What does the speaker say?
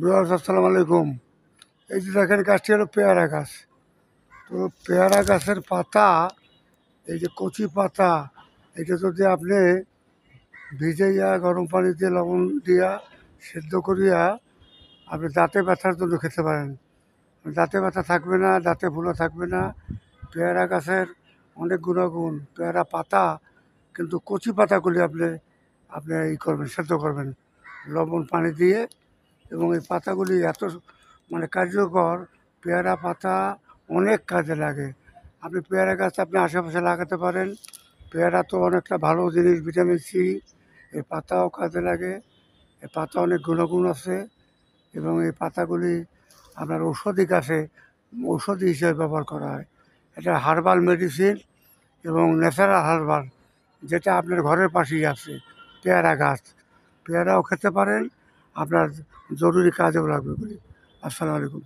Viewers আসসালামু আলাইকুম। এই যে দেখেন গাছটি হলো পেয়ারা গাছ। তো পেয়ারা গাছের পাতা, এই যে কচি পাতা, এটা যদি আপনি ভিজাইয়া গরম পানিতে লবণ দিয়া সেদ্ধ করিয়া আপনি দাঁতে ব্যথার জন্য খেতে পারেন। দাঁতে ব্যথা থাকবে না, দাঁতে ফুলা থাকবে না। পেয়ারা গাছের অনেক গুণাগুণ। পেয়ারা পাতা কিন্তু কচি পাতাগুলি আপনি আপনি করবেন, সেদ্ধ করবেন লবণ পানি দিয়ে। এবং এই পাতাগুলি এত কার্যকর, পেয়ারা পাতা অনেক কাজে লাগে। আপনি পেয়ারা গাছ আপনি আশেপাশে লাগাতে পারেন। পেয়ারা তো অনেকটা ভালো জিনিস, ভিটামিন সি। এই পাতাও কাজে লাগে। এই পাতা অনেক গুণাগুণ আছে এবং এই পাতাগুলি আপনার ঔষধি হিসেবে ব্যবহার করা হয়। এটা হার্বাল মেডিসিন এবং ন্যাচারাল হার্বাল, যেটা আপনার ঘরের পাশেই আছে পেয়ারা গাছ। পেয়ারাও খেতে পারেন, আপনার জরুরি কাজেও লাগবে বলি। আসসালামু আলাইকুম।